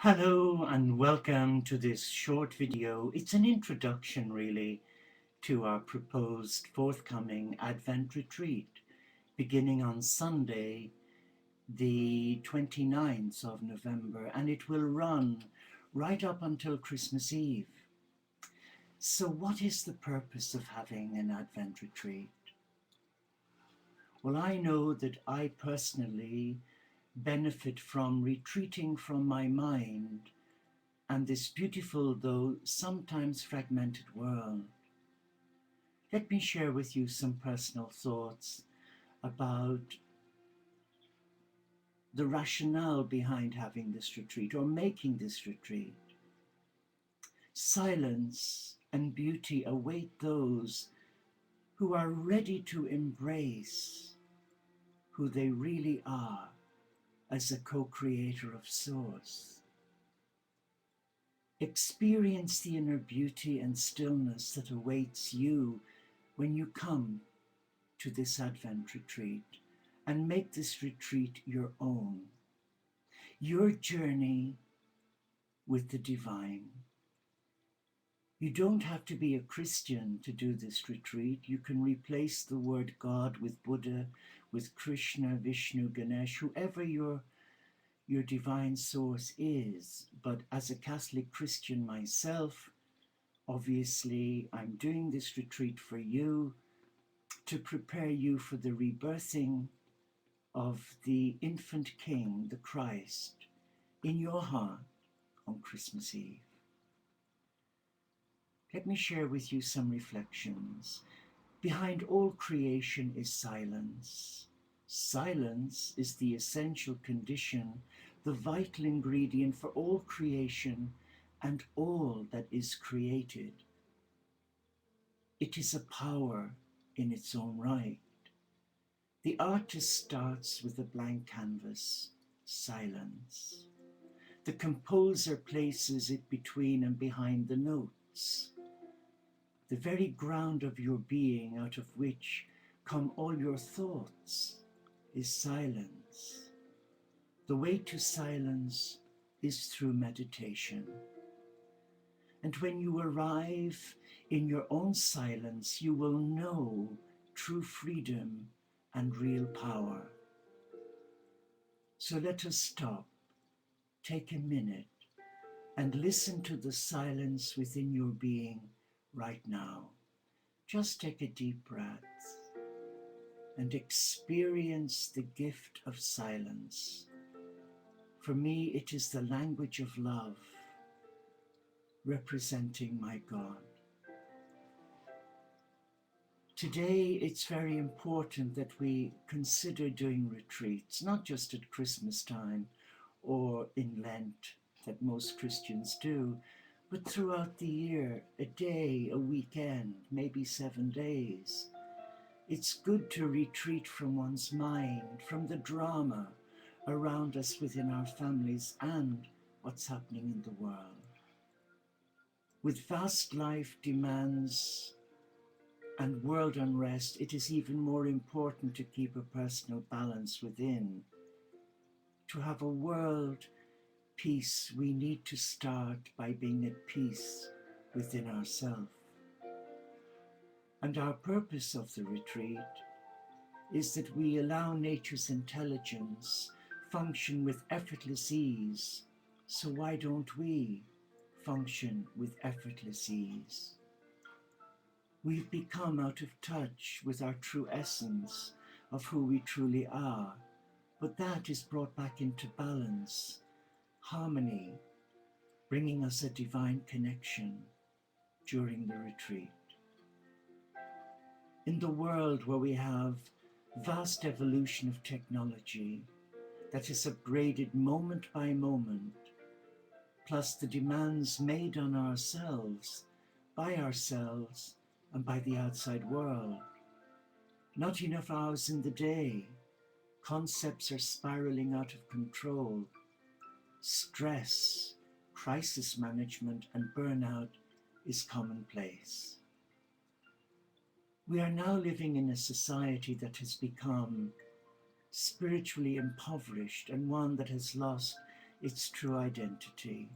Hello and welcome to this short video. It's an introduction really to our proposed forthcoming Advent retreat beginning on Sunday the 29th of November, and it will run right up until Christmas Eve. So what is the purpose of having an Advent retreat? Well, I know that I personally benefit from retreating from my mind and this beautiful, though sometimes fragmented world. Let me share with you some personal thoughts about the rationale behind having this retreat or making this retreat. Silence and beauty await those who are ready to embrace who they really are as a co-creator of Source. Experience the inner beauty and stillness that awaits you when you come to this Advent retreat, and make this retreat your own, your journey with the divine. You don't have to be a Christian to do this retreat. You can replace the word God with Buddha, with Krishna, Vishnu, Ganesh, whoever your divine source is. But as a Catholic Christian myself, obviously I'm doing this retreat for you to prepare you for the rebirthing of the infant King, the Christ, in your heart on Christmas Eve. Let me share with you some reflections. Behind all creation is silence. Silence is the essential condition, the vital ingredient for all creation and all that is created. It is a power in its own right. The artist starts with a blank canvas, silence. The composer places it between and behind the notes. The very ground of your being, out of which come all your thoughts, is silence. The way to silence is through meditation. And when you arrive in your own silence, you will know true freedom and real power. So let us stop, take a minute, and listen to the silence within your being right now. Just take a deep breath and experience the gift of silence. For me, it is the language of love, representing my God. Today, it's very important that we consider doing retreats, not just at Christmas time or in Lent that most Christians do, but throughout the year, a day, a weekend, maybe 7 days. It's good to retreat from one's mind, from the drama around us within our families and what's happening in the world. With vast life demands and world unrest, it is even more important to keep a personal balance within. To have a world peace, we need to start by being at peace within ourselves. And our purpose of the retreat is that we allow nature's intelligence function with effortless ease. So why don't we function with effortless ease? We've become out of touch with our true essence of who we truly are, but that is brought back into balance, harmony, bringing us a divine connection during the retreat. In the world where we have vast evolution of technology that is upgraded moment by moment, plus the demands made on ourselves, by ourselves and by the outside world, not enough hours in the day, concepts are spiraling out of control, stress, crisis management and burnout is commonplace. We are now living in a society that has become spiritually impoverished and one that has lost its true identity.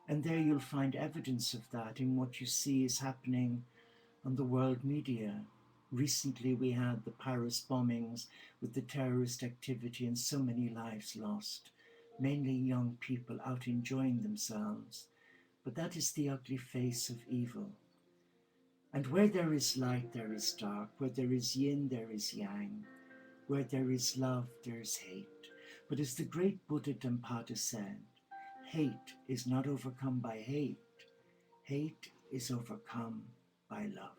And there you'll find evidence of that in what you see is happening on the world media. Recently we had the Paris bombings with the terrorist activity and so many lives lost, mainly young people out enjoying themselves. But that is the ugly face of evil. And where there is light, there is dark. Where there is yin, there is yang. Where there is love, there is hate. But as the great Buddha Dhampada said, hate is not overcome by hate. Hate is overcome by love.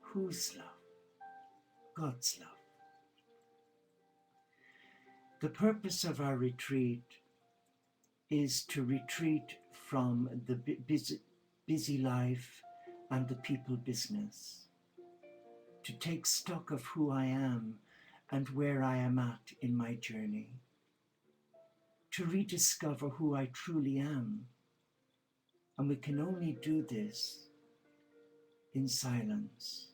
Whose love? God's love. The purpose of our retreat is to retreat from the busy life and the people business, to take stock of who I am and where I am at in my journey, to rediscover who I truly am. And we can only do this in silence.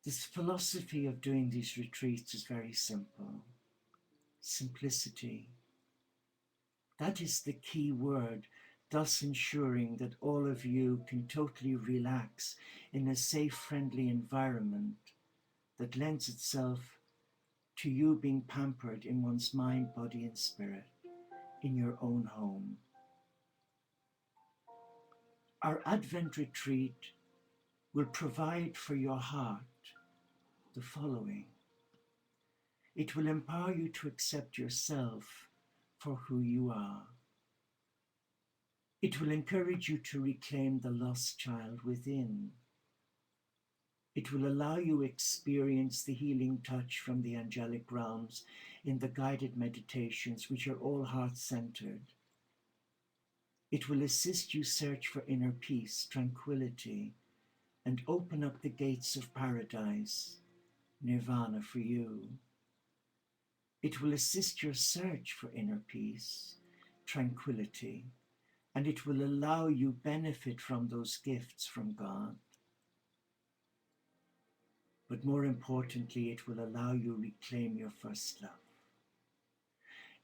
This philosophy of doing these retreats is very simple. Simplicity. That is the key word, thus ensuring that all of you can totally relax in a safe, friendly environment that lends itself to you being pampered in one's mind, body, and spirit in your own home. Our Advent retreat will provide for your heart the following. It will empower you to accept yourself for who you are. It will encourage you to reclaim the lost child within. It will allow you to experience the healing touch from the angelic realms in the guided meditations, which are all heart-centered. It will assist you search for inner peace, tranquility, and open up the gates of paradise, nirvana for you. It will assist your search for inner peace, tranquility, and it will allow you benefit from those gifts from God. But more importantly, it will allow you reclaim your first love.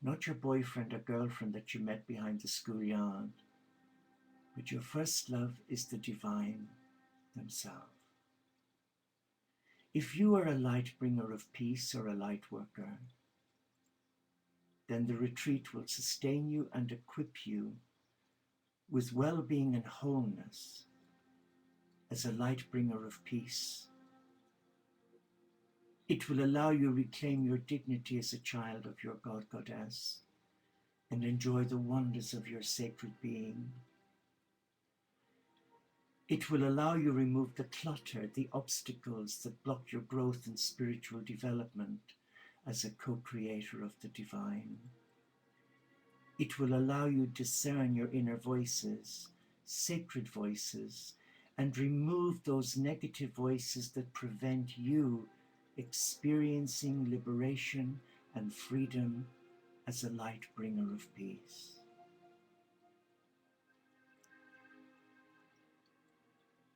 Not your boyfriend or girlfriend that you met behind the schoolyard, but your first love is the divine themselves. If you are a light bringer of peace or a light worker, then the retreat will sustain you and equip you with well-being and wholeness as a light bringer of peace. It will allow you to reclaim your dignity as a child of your God, Goddess, and enjoy the wonders of your sacred being. It will allow you to remove the clutter, the obstacles that block your growth and spiritual development as a co-creator of the divine. It will allow you to discern your inner voices, sacred voices, and remove those negative voices that prevent you experiencing liberation and freedom as a light bringer of peace.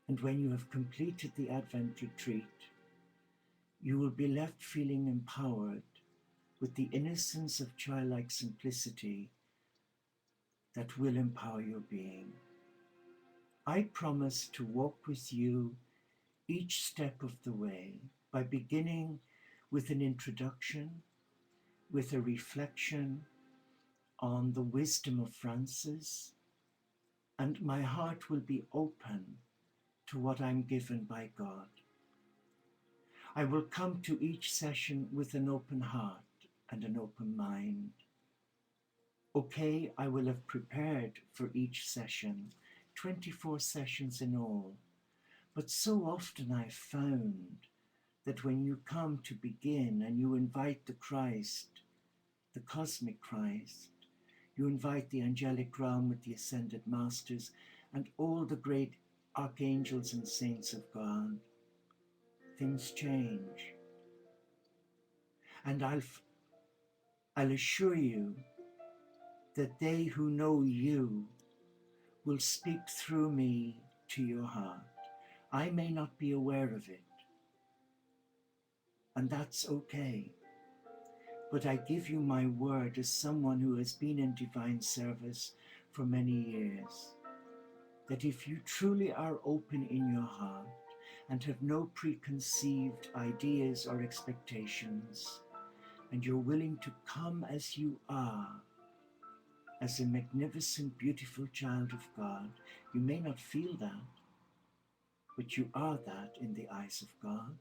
And when you have completed the Advent retreat, you will be left feeling empowered with the innocence of childlike simplicity that will empower your being. I promise to walk with you each step of the way by beginning with an introduction, with a reflection on the wisdom of Francis, and my heart will be open to what I'm given by God. I will come to each session with an open heart and an open mind. Okay, I will have prepared for each session, 24 sessions in all, but so often I've found that when you come to begin and you invite the Christ, the cosmic Christ, you invite the angelic realm with the ascended masters and all the great archangels and saints of God, things change. And I'll assure you that they who know you will speak through me to your heart. I may not be aware of it, and that's okay. but I give you my word as someone who has been in divine service for many years, that if you truly are open in your heart and have no preconceived ideas or expectations, and you're willing to come as you are, as a magnificent, beautiful child of God, you may not feel that, but you are that in the eyes of God.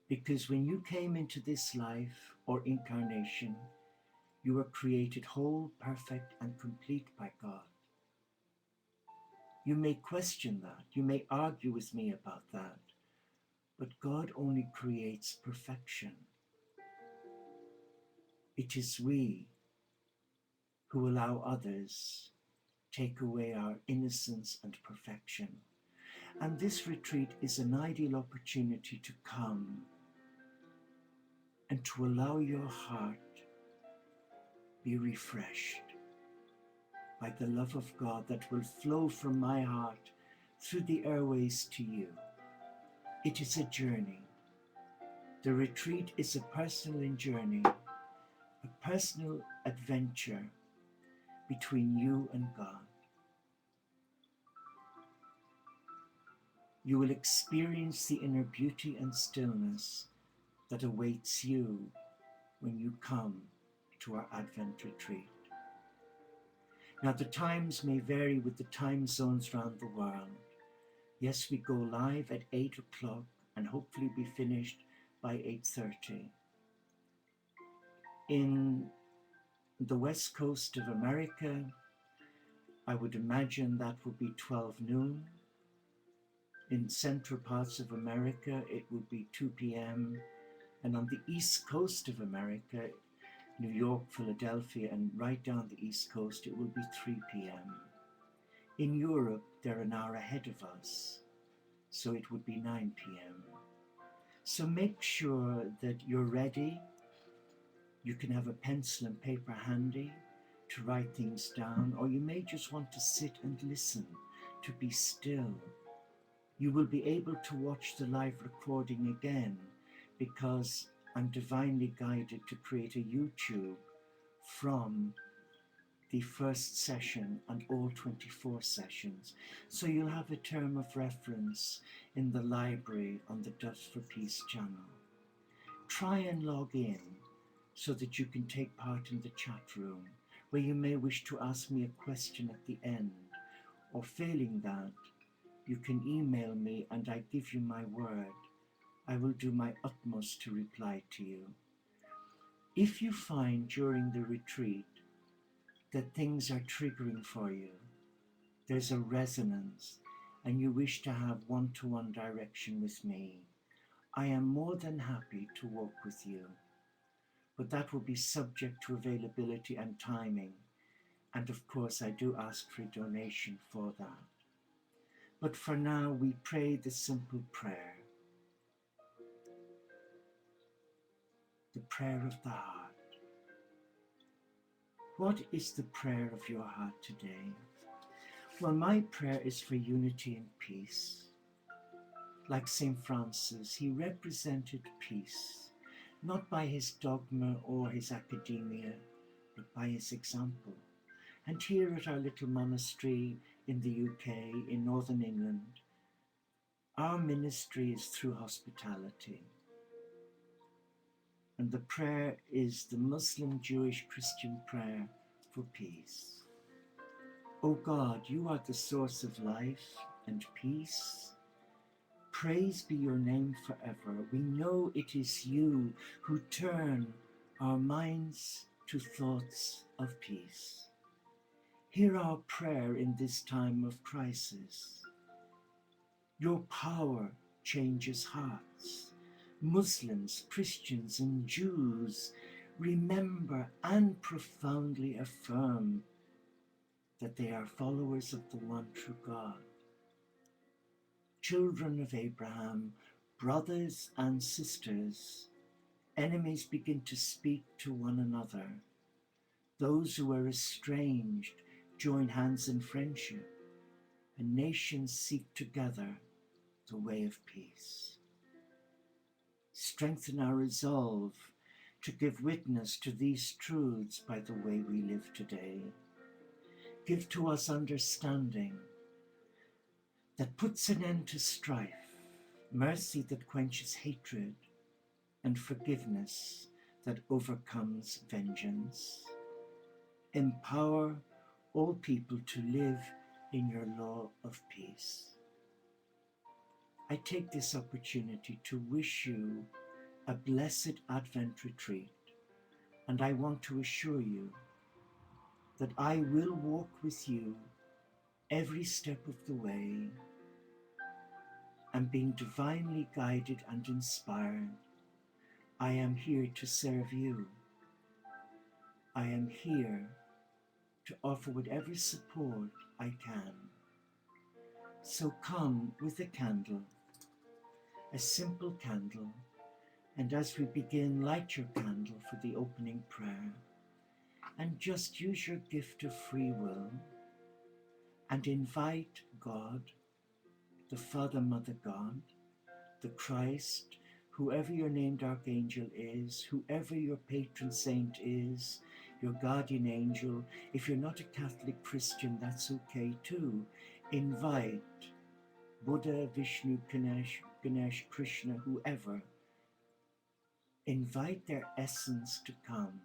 Because when you came into this life or incarnation, you were created whole, perfect, and complete by God. You may question that, you may argue with me about that, but God only creates perfection. It is we who allow others take away our innocence and perfection. And this retreat is an ideal opportunity to come and to allow your heart be refreshed by the love of God that will flow from my heart through the airways to you. It is a journey. The retreat is a personal journey, a personal adventure between you and God. You will experience the inner beauty and stillness that awaits you when you come to our Advent retreat. Now, the times may vary with the time zones around the world. Yes, we go live at 8 o'clock and hopefully be finished by 8:30. In the west coast of America, I would imagine that would be 12 noon. In central parts of America, it would be 2 p.m. And on the east coast of America, New York, Philadelphia, and right down the east coast, it will be 3 p.m. In Europe, they're an hour ahead of us, so it would be 9 p.m. So make sure that you're ready. You can have a pencil and paper handy to write things down, or you may just want to sit and listen, to be still. You will be able to watch the live recording again, because I'm divinely guided to create a YouTube from the first session and all 24 sessions. So you'll have a term of reference in the library on the Dust for Peace channel. Try and log in so that you can take part in the chat room, where you may wish to ask me a question at the end, or failing that, you can email me and I give you my word. I will do my utmost to reply to you. If you find during the retreat that things are triggering for you, there's a resonance, and you wish to have one-to-one direction with me, I am more than happy to walk with you. But that will be subject to availability and timing. And of course, I do ask for a donation for that. But for now, we pray the simple prayer. The prayer of the heart. What is the prayer of your heart today? Well, my prayer is for unity and peace. Like Saint Francis, he represented peace, not by his dogma or his academia, but by his example. And here at our little monastery in the UK, in Northern England, our ministry is through hospitality. And the prayer is the Muslim, Jewish, Christian prayer for peace. O God, you are the source of life and peace. Praise be your name forever. We know it is you who turn our minds to thoughts of peace. Hear our prayer in this time of crisis. Your power changes hearts. Muslims, Christians, and Jews remember and profoundly affirm that they are followers of the one true God. Children of Abraham, brothers and sisters, enemies begin to speak to one another. Those who are estranged join hands in friendship, and nations seek together the way of peace. Strengthen our resolve to give witness to these truths by the way we live today. Give to us understanding that puts an end to strife, mercy that quenches hatred, and forgiveness that overcomes vengeance. Empower all people to live in your law of peace. I take this opportunity to wish you a blessed Advent retreat, and I want to assure you that I will walk with you every step of the way, and being divinely guided and inspired, I am here to serve you. I am here to offer whatever support I can. So come with a candle, a simple candle, and as we begin, light your candle for the opening prayer, and just use your gift of free will and invite God, the Father, Mother God, the Christ, whoever your named archangel is, whoever your patron saint is, your guardian angel. If you're not a Catholic Christian, that's okay too. Invite Buddha, Vishnu, Ganesh, Krishna, whoever. Invite their essence to come.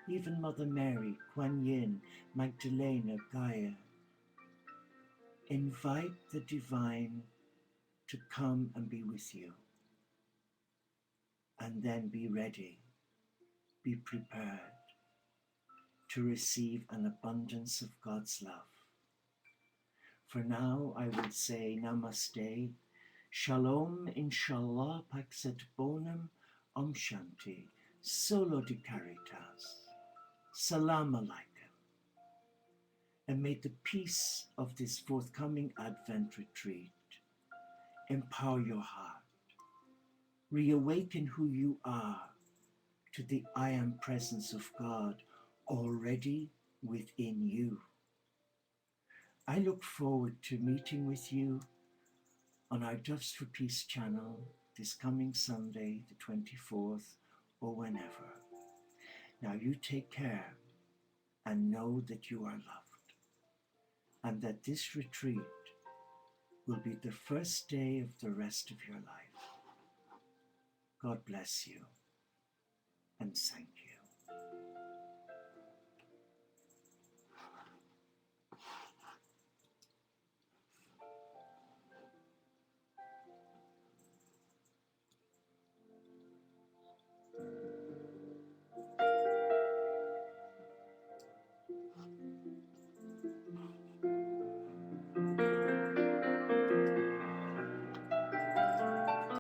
Even Mother Mary, Kuan Yin, Magdalena, Gaia. Invite the divine to come and be with you. And then be ready, be prepared to receive an abundance of God's love. For now, I would say Namaste, Shalom, Inshallah, Paxet Bonum, OmShanti, Solo di Caritas, Salam Alaikum. And may the peace of this forthcoming Advent retreat empower your heart, reawaken who you are to the I am presence of God already within you. I look forward to meeting with you on our Doves for Peace channel this coming Sunday, the 24th, or whenever. Now you take care and know that you are loved, and that this retreat will be the first day of the rest of your life. God bless you and thank you.